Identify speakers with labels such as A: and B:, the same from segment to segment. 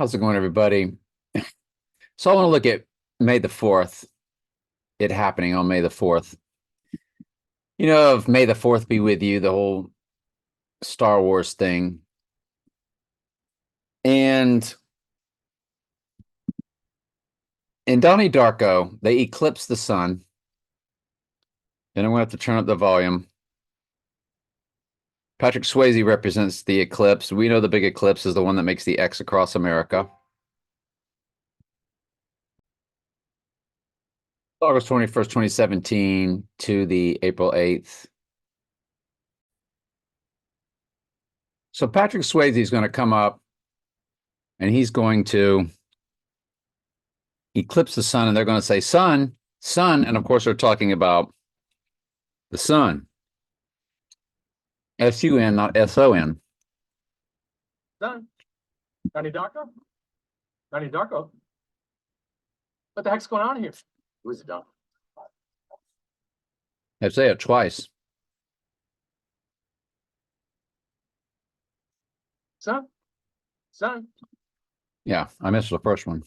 A: How's it going, everybody? So I want to look at May the 4th, it happening on May the 4th. You know, of May the 4th be with you, the whole Star Wars thing. And in Donnie Darko, they eclipse the sun. And I'm going to have to turn up the volume. Patrick Swayze represents the eclipse. We know the big eclipse is the one that makes the X across America. August 21st, 2017 to the April 8th. So Patrick Swayze is going to come up and he's going to eclipse the sun, and they're going to say, sun, sun. And of course, they're talking about the sun. S-U-N, not S-O-N.
B: Done. Donnie Darko? Donnie Darko? What the heck's going on here? Who is it, Don?
A: I say it twice.
B: Son? Son?
A: Yeah, I missed the first one.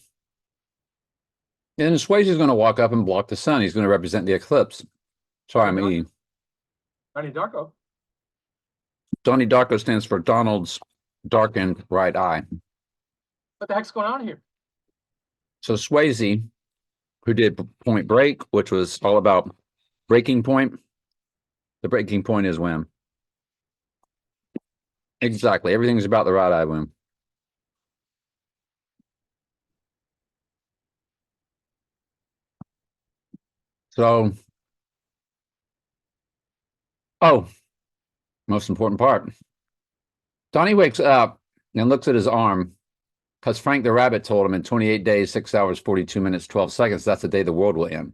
A: And Swayze's going to walk up and block the sun. He's going to represent the eclipse. Sorry, I'm eating.
B: Donnie Darko?
A: Donnie Darko stands for Donald's darkened right eye.
B: What the heck's going on here?
A: So Swayze, who did Point Break, which was all about breaking point. The breaking point is when. Exactly. Everything's about the right eye when. So, most important part. Donnie wakes up and looks at his arm because Frank the Rabbit told him in 28 days, 6 hours, 42 minutes, 12 seconds, that's the day the world will end.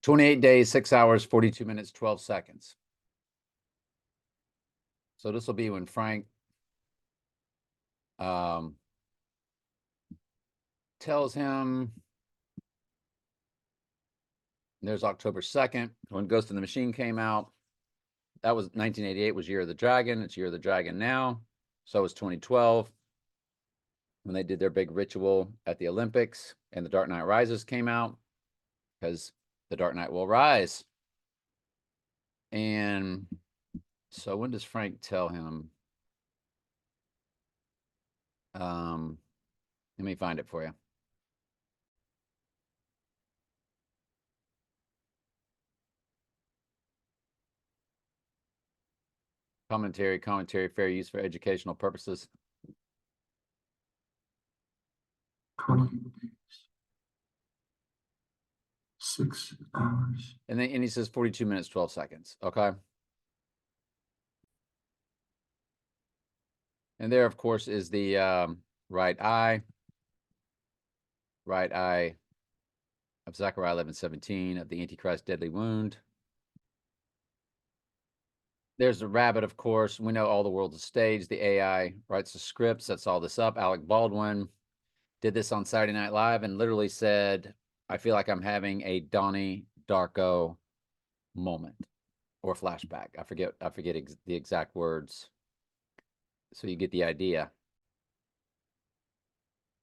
A: 28 days, 6 hours, 42 minutes, 12 seconds. So this will be when Frank tells him, there's October 2nd, when Ghost in the Machine came out. That was 1988, was Year of the Dragon. It's Year of the Dragon now. So was 2012 when they did their big ritual at the Olympics and The Dark Knight Rises came out, because The Dark Knight will rise. And so when does Frank tell him? Let me find it for you. Commentary, fair use for educational purposes.
C: 20 days, 6 hours.
A: And he says 42 minutes, 12 seconds. Okay. And there, of course, is the right eye of Zechariah 11:17 of the Antichrist deadly wound. There's the rabbit, of course. We know all the world's a stage. The AI writes the script, sets all this up. Alec Baldwin did this on Saturday Night Live and literally said, I feel like I'm having a Donnie Darko moment or flashback. I forget the exact words. So you get the idea.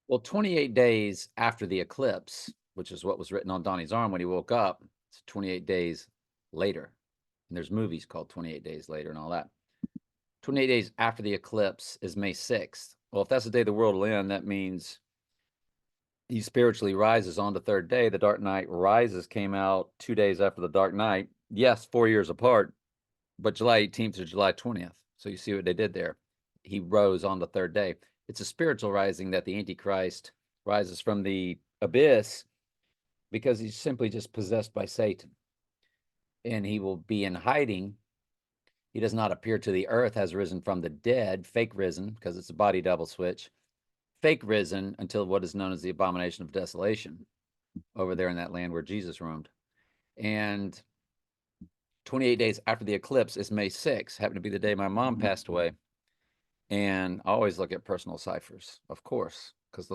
A: Well, 28 days after the eclipse, which is what was written on Donnie's arm when he woke up, it's 28 days later. And there's movies called 28 Days Later and all that. 28 days after the eclipse is May 6th. Well, if that's the day the world will end, that means he spiritually rises on the third day. The Dark Knight Rises came out 2 days after the Dark Knight. Yes, 4 years apart, but July 18th to July 20th. So you see what they did there. He rose on the third day. It's a spiritual rising that the Antichrist rises from the abyss because he's simply just possessed by Satan. And he will be in hiding. He does not appear to the earth, has risen from the dead, fake risen, because it's a body double switch, fake risen until what is known as the abomination of desolation over there in that land where Jesus roamed. And 28 days after the eclipse is May 6th, happened to be the day my mom passed away. And I always look at personal ciphers, of course, because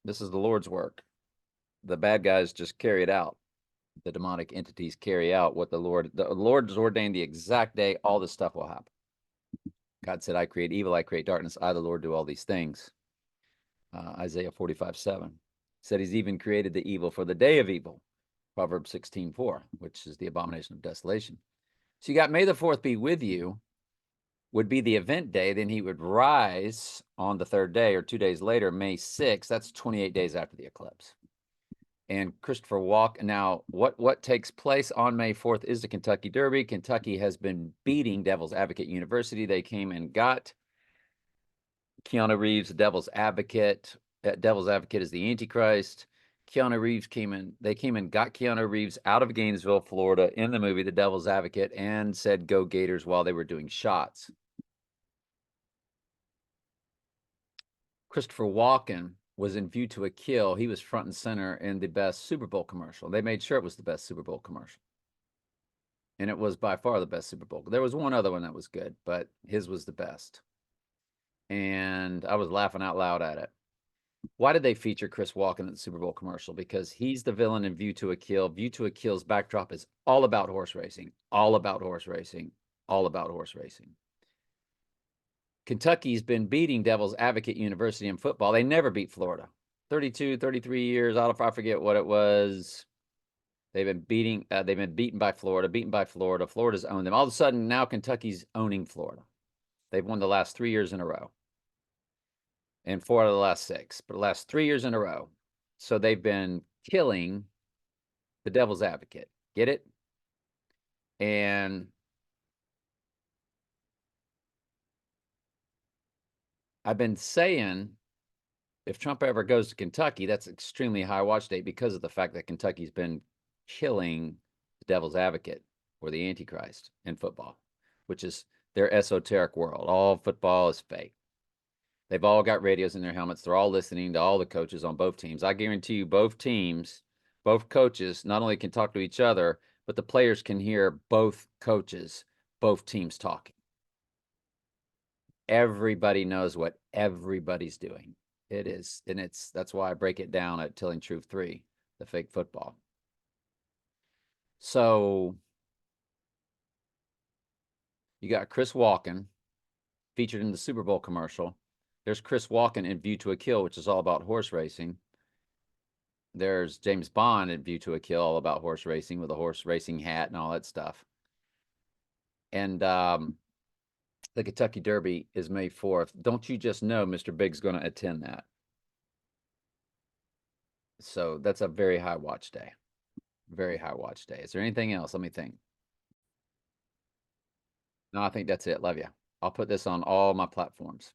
A: this is the Lord's work. The bad guys just carry it out. The demonic entities carry out what the Lord's ordained the exact day all this stuff will happen. God said, I create evil, I create darkness. I, the Lord, do all these things. Isaiah 45:7. Said he's even created the evil for the day of evil. Proverbs 16:4, which is the abomination of desolation. So you got May the 4th be with you would be the event day. Then he would rise on the third day or 2 days later, May 6th. That's 28 days after the eclipse. And Christopher Walken. Now, what takes place on May 4th is the Kentucky Derby. Kentucky has been beating Devil's Advocate University. They came and got Keanu Reeves, the Devil's Advocate. Devil's Advocate is the Antichrist. Keanu Reeves came in. They came and got Keanu Reeves out of Gainesville, Florida, in the movie The Devil's Advocate, and said "Go Gators" while they were doing shots. Christopher Walken was in View to a Kill. He was front and center in the best Super Bowl commercial. They made sure it was the best Super Bowl commercial. And it was by far the best Super Bowl. There was one other one that was good, but his was the best. And I was laughing out loud at it. Why did they feature Chris Walken in the Super Bowl commercial? Because he's the villain in View to a Kill. View to a Kill's backdrop is all about horse racing, all about horse racing, all about horse racing. Kentucky's been beating Devil's Advocate University in football. They never beat Florida. 32, 33 years out of, I forget what it was. They've been beaten by Florida, Florida's owned them. All of a sudden, now Kentucky's owning Florida. They've won the last 3 years in a row. And 4 out of the last 6, but the last 3 years in a row. So they've been killing the Devil's Advocate. Get it? And I've been saying, if Trump ever goes to Kentucky, that's extremely high watch date because of the fact that Kentucky's been killing the Devil's Advocate or the Antichrist in football, which is their esoteric world. All football is fake. They've all got radios in their helmets. They're all listening to all the coaches on both teams. I guarantee you both teams, both coaches, not only can talk to each other, but the players can hear both coaches, both teams talking. Everybody knows what everybody's doing. It is, and that's why I break it down at Telling Truth 3, the fake football. So you got Chris Walken featured in the Super Bowl commercial. There's Chris Walken in View to a Kill, which is all about horse racing. There's James Bond in View to a Kill, all about horse racing with a horse racing hat and all that stuff. And the Kentucky Derby is May 4th. Don't you just know Mr. Big's going to attend that? So that's a very high watch day. Very high watch day. Is there anything else? Let me think. No, I think that's it. Love you. I'll put this on all my platforms.